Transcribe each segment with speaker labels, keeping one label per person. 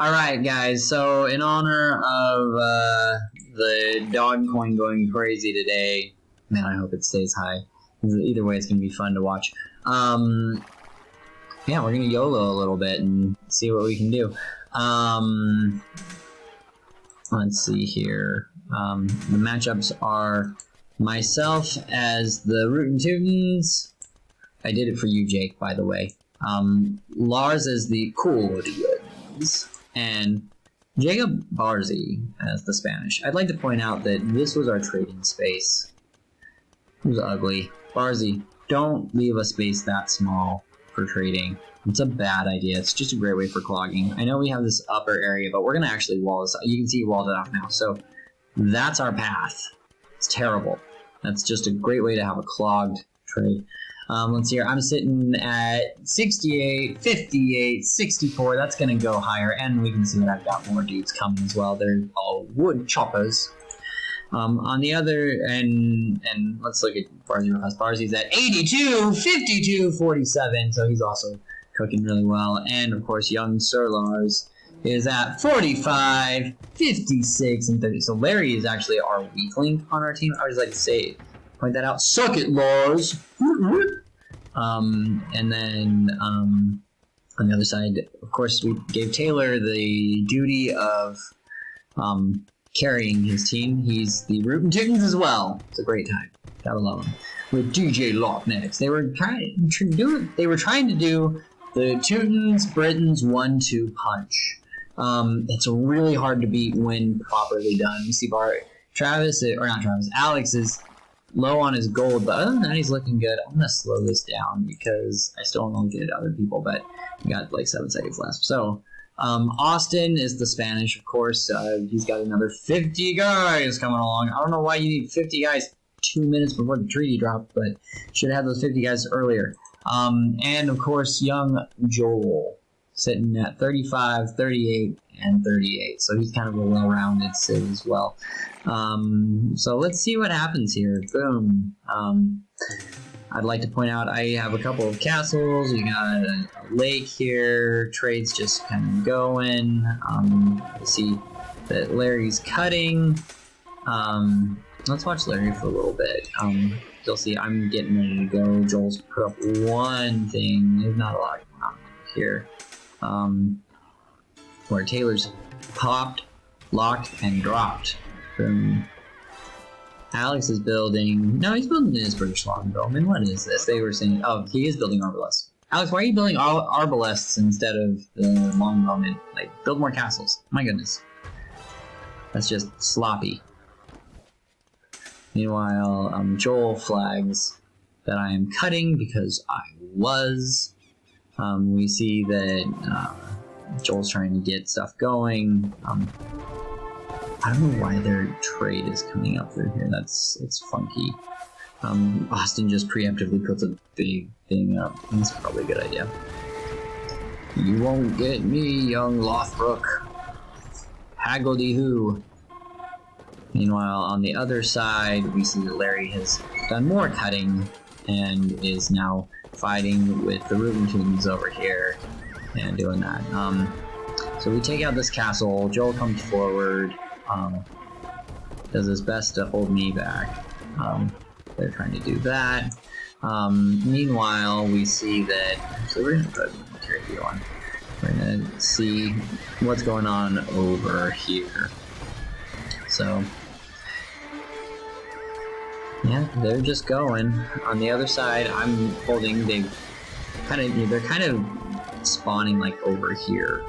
Speaker 1: Alright guys, so in honor of the dogecoin going crazy today, man, I hope it stays high. Either way, it's going to be fun to watch. Yeah, we're going to YOLO a little bit and see what we can do. Let's see here. The matchups are myself as the Rootin' Tootins. I did it for you, Jake, by the way. Lars as the Coolians. And Jacob Barzy as the Spanish. I'd like to point out that this was our trading space. It was ugly. Barzy, don't leave a space that small for trading. It's a bad idea. It's just a great way for clogging. I know we have this upper area, but we're going to actually wall this. You can see walled it off now. So that's our path. It's terrible. That's just a great way to have a clogged trade. Let's see here. I'm sitting at 68, 58, 64. That's going to go higher. And we can see that I've got more dudes coming as well. They're all wood choppers. On the other end, and let's look at Barzy. Barzy's at 82, 52, 47. So he's also cooking really well. And of course, young Sir Lars is at 45, 56, and 30. So Larry is actually our weak link on our team. I would just like to point that out. Suck it, Lars. And then on the other side, of course, we gave Taylor the duty of carrying his team. He's the Rootin' Tootins as well. It's a great time. Gotta love him. With DJ Lock next, they were trying to do the Tootins Britons 1-2 punch. It's really hard to beat when properly done. You see, Alex is low on his gold, but other than that, he's looking good. I'm gonna slow this down because I still don't get other people, but we got like 7 seconds left. So, Austin is the Spanish, of course. He's got another 50 guys coming along. I don't know why you need 50 guys 2 minutes before the treaty dropped, but should have had those 50 guys earlier. And of course, young Joel sitting at 35, 38, and 38. So he's kind of a well-rounded Sid as well. So let's see what happens here. Boom. I'd like to point out I have a couple of castles. We got a lake here. Trade's just kind of going. You see that Larry's cutting. Let's watch Larry for a little bit. You'll see I'm getting ready to go. Joel's put up one thing. There's not a lot going on here. Where Taylor's popped, locked, and dropped. Boom. Alex is building. No, he's building his British longbow. I mean, what is this? They were saying, oh, he is building arbalests. Alex, why are you building arbalests instead of the longbowmen? Like, build more castles. My goodness. That's just sloppy. Meanwhile, Joel flags that I am cutting because I was. We see that Joel's trying to get stuff going. I don't know why their trade is coming up through here. It's funky. Austin just preemptively puts a big thing up. That's probably a good idea. You won't get me, young Lothbrok. Haggledy-hoo. Meanwhile, on the other side, we see that Larry has done more cutting and is now fighting with the Rootin' Tootins over here and doing that. So we take out this castle. Joel comes forward. Does his best to hold me back. They're trying to do that. Meanwhile, we see that. So we're gonna put military view on. We're gonna see what's going on over here. So, yeah, they're just going. On the other side, I'm holding. They're kind of spawning like over here.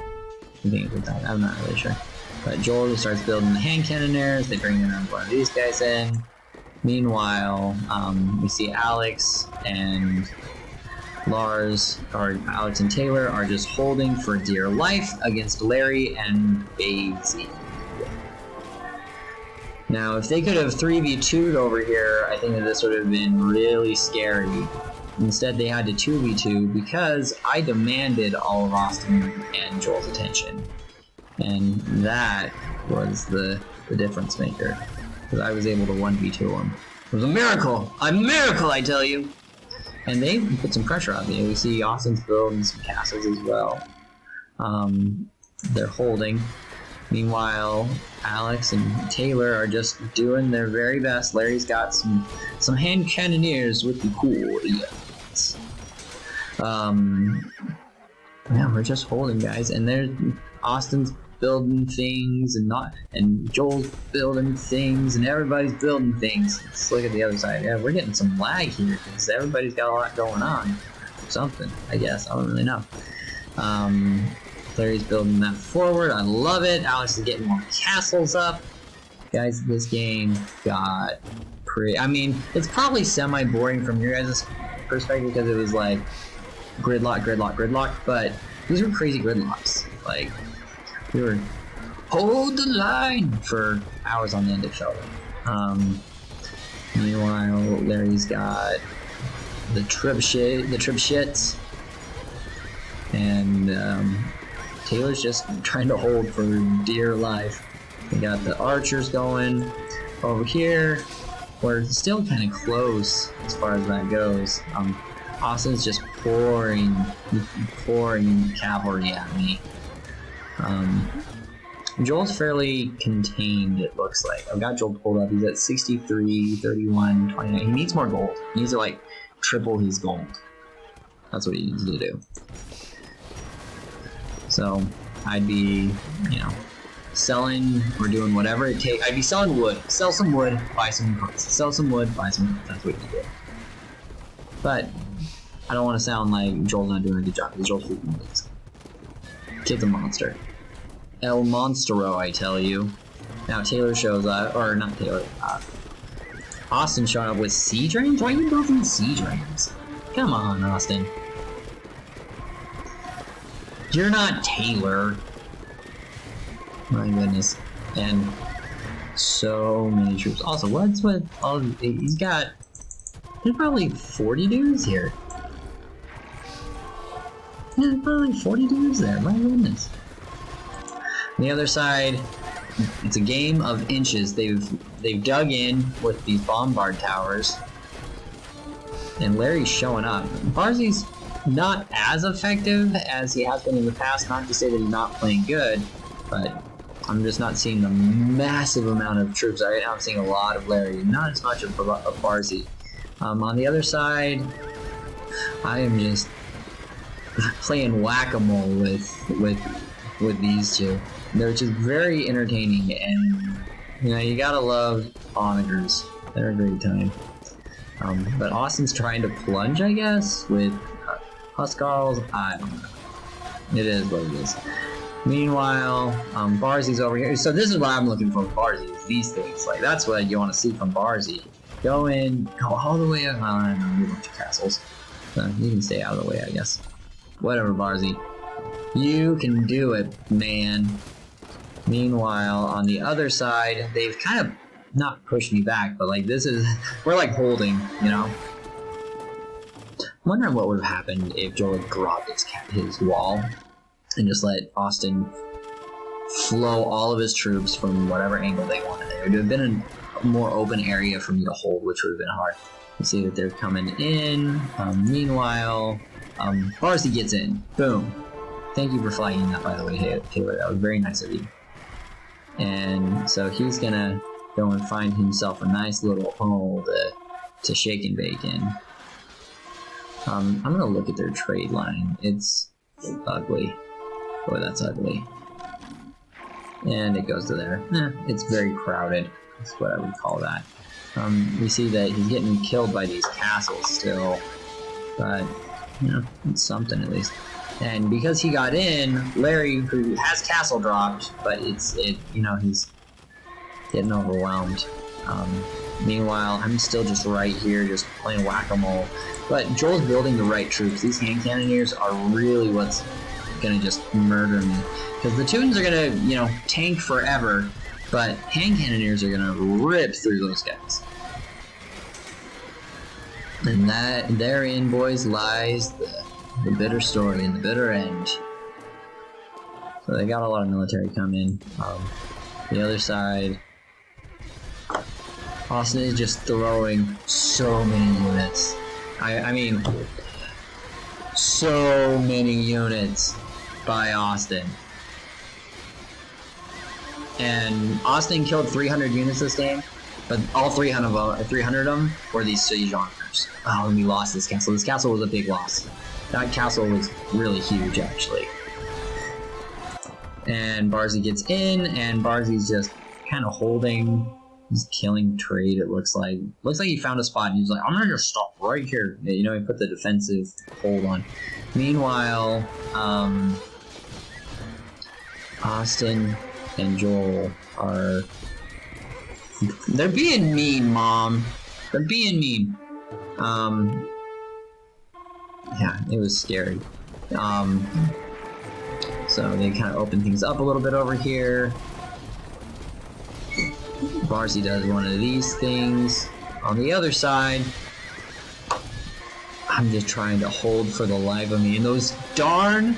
Speaker 1: I'm not really sure. But Joel just starts building the hand cannoneers. They bring in one of these guys in. Meanwhile, we see Alex and Lars, or Alex and Taylor, are just holding for dear life against Larry and Basie. Now, if they could have 3v2'd over here, I think that this would have been really scary. Instead, they had to 2v2 because I demanded all of Austin and Joel's attention. And that was the difference maker. Because I was able to 1v2 them. It was a miracle! A miracle, I tell you! And they put some pressure on me. We see Austin's building some castles as well. they're holding. Meanwhile, Alex and Taylor are just doing their very best. Larry's got some hand cannoneers with the cool idiots. Yeah, we're just holding, guys, and there's Austin's building things, and Joel's building things, and everybody's building things. Let's look at the other side. Yeah, we're getting some lag here because everybody's got a lot going on. Something, I guess. I don't really know. Larry's building that forward. I love it. Alex is getting more castles up. Guys, this game got pretty... I mean, it's probably semi-boring from your guys' perspective because it was like gridlock, gridlock, gridlock, but these were crazy gridlocks. Like, we were hold the line for hours on end, it felt like. Meanwhile, Larry's got the trip shits, and Taylor's just trying to hold for dear life. We got the archers going over here. We're still kind of close as far as that goes. Austin's just pouring cavalry at me. Joel's fairly contained, it looks like. I've got Joel pulled up. He's at 63, 31, 29. He needs more gold. He needs to, like, triple his gold. That's what he needs to do. So, I'd be, you know, selling or doing whatever it takes. I'd be selling wood. Sell some wood, buy some goods. Sell some wood, buy some goods. That's what you do. But I don't want to sound like Joel's not doing a good job, because Joel's freaking amazing. Kid's a monster. El Monstero, I tell you. Now Taylor shows up, or not Taylor, Austin showing up with siege rams? Why are you building siege rams? Come on, Austin. You're not Taylor. My goodness. And so many troops. Also, what's with all of, he's got, there's probably 40 dudes here. Yeah, there's probably 40 dudes there, my goodness. On the other side, it's a game of inches. They've dug in with these bombard towers, and Larry's showing up. Barzy's not as effective as he has been in the past. Not to say that he's not playing good, but I'm just not seeing the massive amount of troops. Right now I'm seeing a lot of Larry, not as much of Barzy. On the other side, I am just playing whack-a-mole with these two. They're just very entertaining, and you know, you gotta love onagers. They're a great time. But Austin's trying to plunge, I guess, with Huskarls. I don't know. It is what it is. Meanwhile, Barzy's over here. So this is what I'm looking for with Barzy, is these things. Like, that's what you want to see from Barzy. Go in, go all the way up. Well, I don't know, a bunch of castles. So you can stay out of the way, I guess. Whatever, Barzy. You can do it, man. Meanwhile, on the other side, they've kind of not pushed me back, but like this is, we're like holding, you know? I'm wondering what would have happened if Joel had dropped his wall and just let Austin flow all of his troops from whatever angle they wanted. It would have been a more open area for me to hold, which would have been hard. You see that they're coming in. Meanwhile, Barzy gets in. Boom. Thank you for flagging that, by the way, Taylor. That was very nice of you. And so he's gonna go and find himself a nice little hole to shake and bake in. I'm gonna look at their trade line. It's ugly. Boy, that's ugly. And it goes to there. It's very crowded. That's what I would call that. We see that he's getting killed by these castles still, but you know, it's something at least. And because he got in, Larry, who has castle dropped, but you know, he's getting overwhelmed. Meanwhile, I'm still just right here, just playing whack-a-mole. But Joel's building the right troops. These hand cannoneers are really what's gonna just murder me. Because the Teutons are gonna, you know, tank forever, but hand cannoneers are gonna rip through those guys. And therein, boys, lies the bitter story and the bitter end. So they got a lot of military coming. The other side, Austin is just throwing so many units. I mean, so many units by Austin. and Austin killed 300 units this game, but all 300 of them were these siege armors. Oh, and we lost this castle. This castle was a big loss. That castle was really huge, actually. And Barzy gets in, and Barzi's just kind of holding. He's killing trade, it looks like. Looks like he found a spot, and he's like, I'm gonna just stop right here. You know, he put the defensive hold on. Meanwhile, Austin and Joel are... They're being mean, Mom. They're being mean. Yeah, it was scary. So they kind of open things up a little bit over here. Barzy does one of these things. On the other side, I'm just trying to hold for the life of me. And these darn,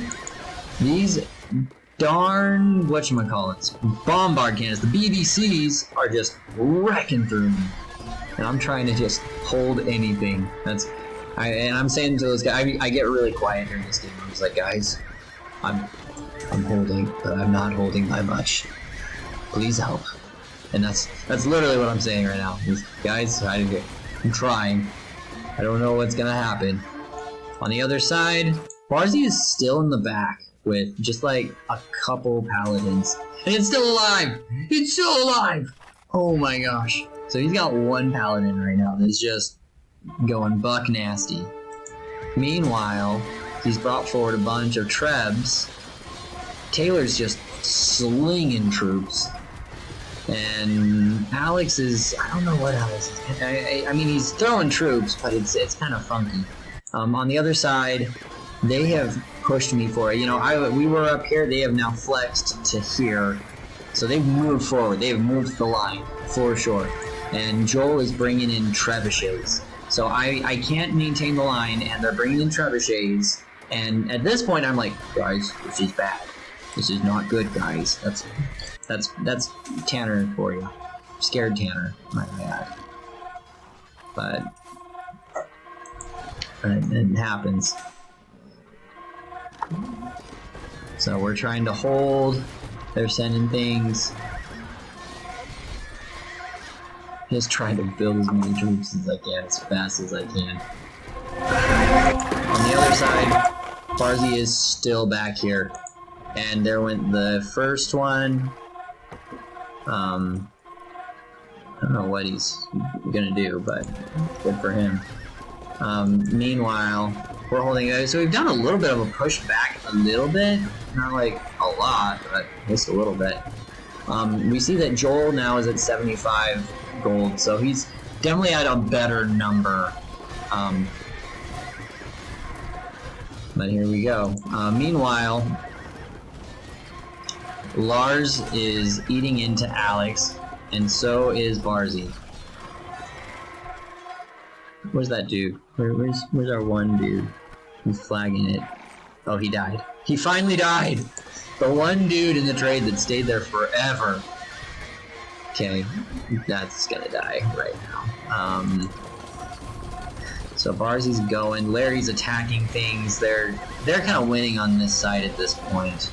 Speaker 1: whatchamacallits, bombard cannons, the BDCs are just wrecking through me. And I'm trying to just hold anything. And I'm saying to those guys, I get really quiet during this game. I'm just like, guys, I'm holding, but I'm not holding by much. Please help. And that's literally what I'm saying right now. Guys, I'm trying. I don't know what's gonna happen. On the other side, Barzy is still in the back with just like a couple paladins. And it's still alive! It's still alive! Oh my gosh. So he's got one paladin right now that's just going buck nasty. Meanwhile, he's brought forward a bunch of trebs. Taylor's just slinging troops. And Alex is, I don't know what Alex is. I mean, he's throwing troops, but it's kind of funky. On the other side, they have pushed me for it. You know, we were up here, they have now flexed to here. So they've moved forward, they've moved the line, for sure. And Joel is bringing in trebuchets. So I can't maintain the line, and they're bringing in trebuchets. And at this point, I'm like, guys, this is bad. This is not good, guys. That's Tanner for you. Scared Tanner, might I add. But it happens. So we're trying to hold. They're sending things. Just trying to build as many troops as I can, as fast as I can. On the other side, Barzy is still back here. And there went the first one. I don't know what he's gonna do, but good for him. Meanwhile, we're holding it. So we've done a little bit of a push back, a little bit. Not like a lot, but just a little bit. We see that Joel now is at 75 gold, so he's definitely at a better number. But here we go. Meanwhile, Lars is eating into Alex, and so is Barzy. Where's that dude? Where's our one dude who's flagging it? Oh, he died. He finally died! The one dude in the trade that stayed there forever. Okay, that's gonna die right now. So Barzi's going, Larry's attacking things. They're kind of winning on this side at this point.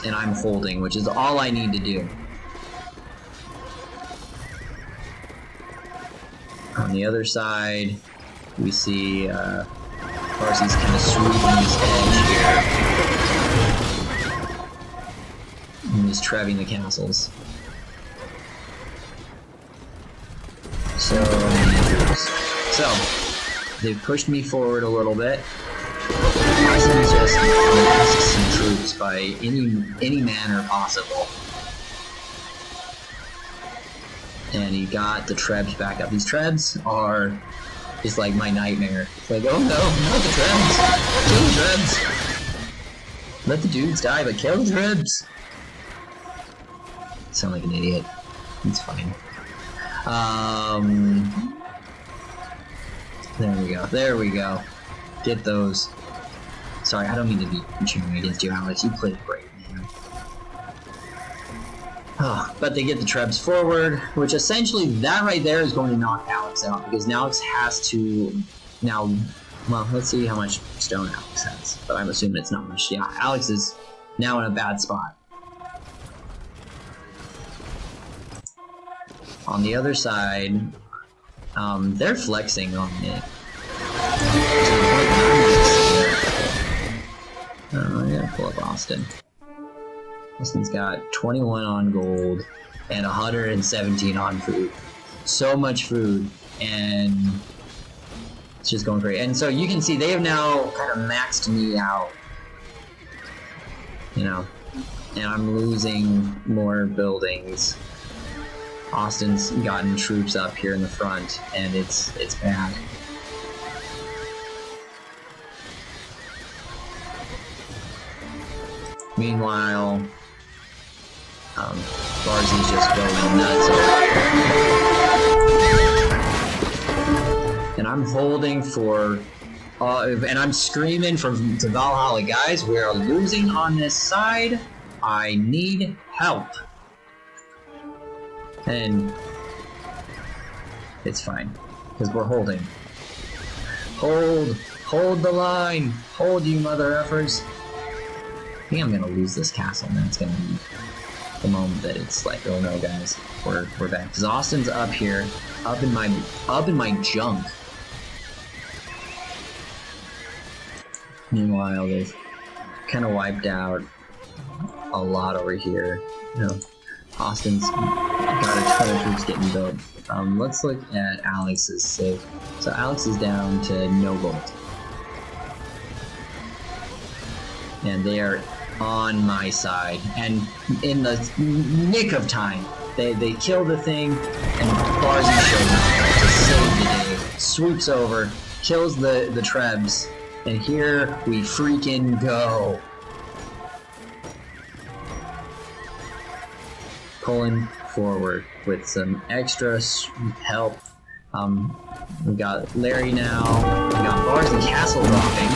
Speaker 1: And I'm holding, which is all I need to do. On the other side, we see Barzi's kind of sweeping his edge here. And he's trebbing the castles. So they've pushed me forward a little bit. Barson's just amassed some troops by any manner possible. And he got the trebs back up. These trebs are just like my nightmare. It's like, oh no, not the trebs! Kill the trebs! Let the dudes die, but kill the trebs! Sound like an idiot. It's fine. There we go. Get those. Sorry, I don't mean to be cheering against you, Alex. You played great, man. Oh, but they get the trebs forward, which essentially, that right there is going to knock Alex out, because now Alex has to now... Well, let's see how much stone Alex has, but I'm assuming it's not much. Yeah, Alex is now in a bad spot. On the other side, they're flexing on me. I gotta pull up Austin. Austin's got 21 on gold and 117 on food. So much food, and it's just going great. And so you can see they have now kind of maxed me out. You know, and I'm losing more buildings. Austin's gotten troops up here in the front, and it's bad. Meanwhile, Barzy's just going nuts. And I'm holding for, and I'm screaming to Valhalla, guys, we are losing on this side. I need help. And it's fine, because we're holding. Hold the line. Hold, you mother effers. I think I'm gonna lose this castle, and that's gonna be the moment that it's like, oh no, guys, we're back. Because Austin's up here, up in my junk. Meanwhile, they've kind of wiped out a lot over here. You know, Austin's got a ton of troops getting built. Let's look at Alex's save. So Alex is down to no gold. And they are on my side. And in the nick of time, they kill the thing, and Barzy shows up to save the day. Swoops over, kills the Trebs, and here we freaking go. Pulling forward with some extra help. We got Larry now. We got Barzy castle dropping.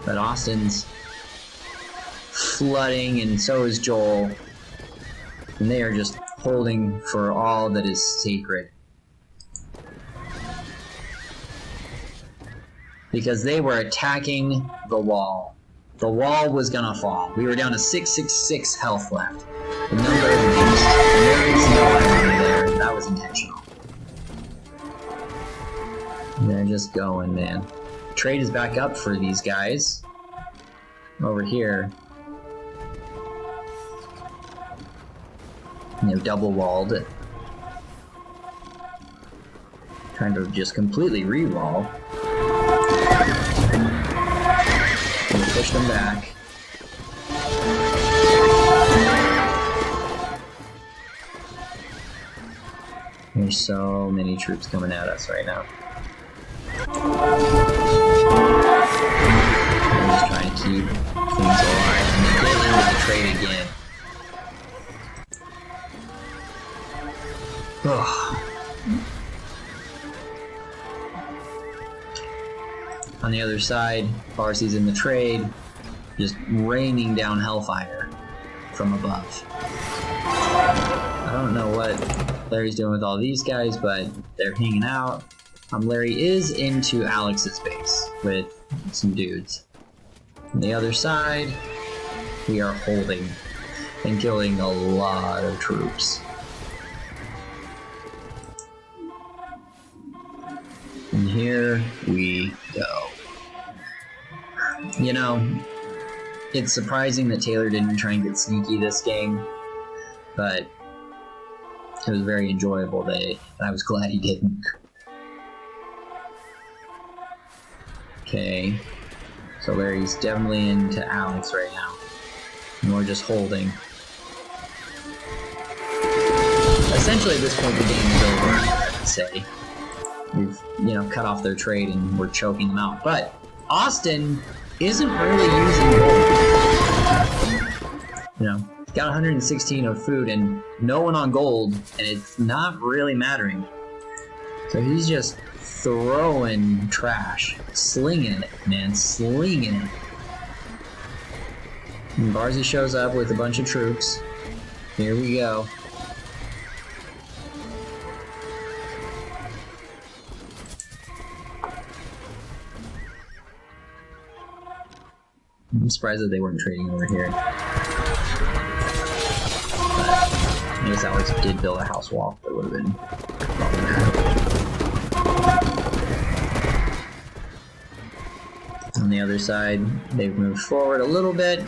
Speaker 1: But Austin's flooding, and so is Joel. And they are just holding for all that is sacred. Because they were attacking the wall. The wall was gonna fall. We were down to 666 health left. The number of the beast. There is no irony there. That was intentional. And they're just going, man. Trade is back up for these guys. Over here. And they've double walled it. Trying to just completely re-wall. Push them back. There's so many troops coming at us right now. I'm just trying to keep things alive. And they get into the trade again. On the other side, Barzy's in the trade, just raining down hellfire from above. I don't know what Larry's doing with all these guys, but they're hanging out. Larry is into Alex's base with some dudes. On the other side, we are holding and killing a lot of troops. And here we go. You know, it's surprising that Taylor didn't try and get sneaky this game, but it was a very enjoyable day, and I was glad he didn't. Okay, so Larry's definitely into Alex right now, and we're just holding. Essentially at this point the game is over, I'd say. We've, you know, cut off their trade and we're choking them out, but Austin isn't really using gold. You know, he's got 116 of food and no one on gold, and it's not really mattering. So he's just throwing trash, slinging it, man, slinging it. And Barzy shows up with a bunch of troops. Here we go. I'm surprised that they weren't trading over here. I guess Alex did build a house wall. That would have been problematic. On the other side, they've moved forward a little bit.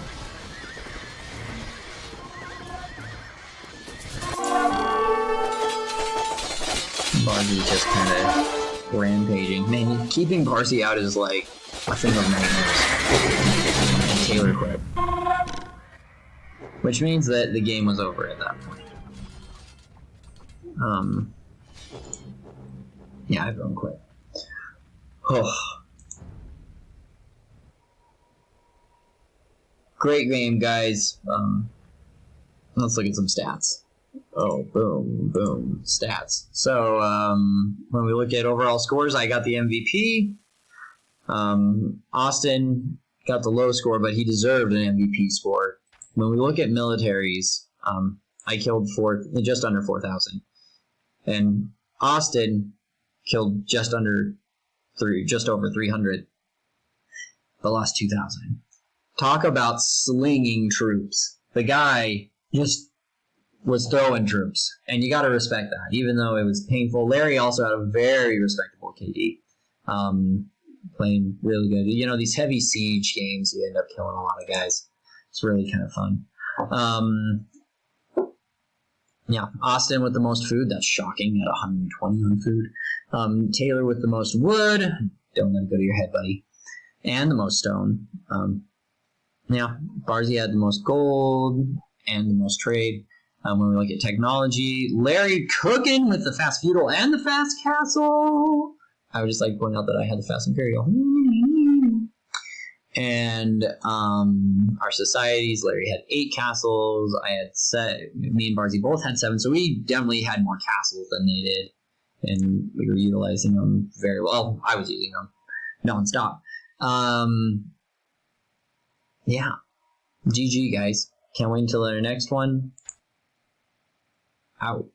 Speaker 1: Barzy's just kind of rampaging. Man, keeping Barzy out is like a thing of nightmares. And Taylor quit. Which means that the game was over at that point. Yeah, everyone quit. Oh. Great game, guys. Let's look at some stats. Oh, boom, boom, stats. So, when we look at overall scores, I got the MVP. Austin got the low score, but he deserved an MVP score. When we look at militaries, I killed just under 4,000. And Austin killed just over 300, but lost 2,000. Talk about slinging troops. The guy just was throwing troops, and you got to respect that, even though it was painful. Larry also had a very respectable KD, playing really good. You know, these heavy siege games, you end up killing a lot of guys. It's really kind of fun. Yeah, Austin with the most food. That's shocking at 120 on food. Taylor with the most wood. Don't let it go to your head, buddy. And the most stone. Yeah, Barzy had the most gold and the most trade. When we look at technology, Larry cooking with the fast feudal and the fast castle. I would just like to point out that I had the fast imperial. And our societies, Larry had 8 castles. I had me and Barzy both had 7, so we definitely had more castles than they did, and we were utilizing them very well. I was using them nonstop. Yeah, GG guys. Can't wait until our next one. Out.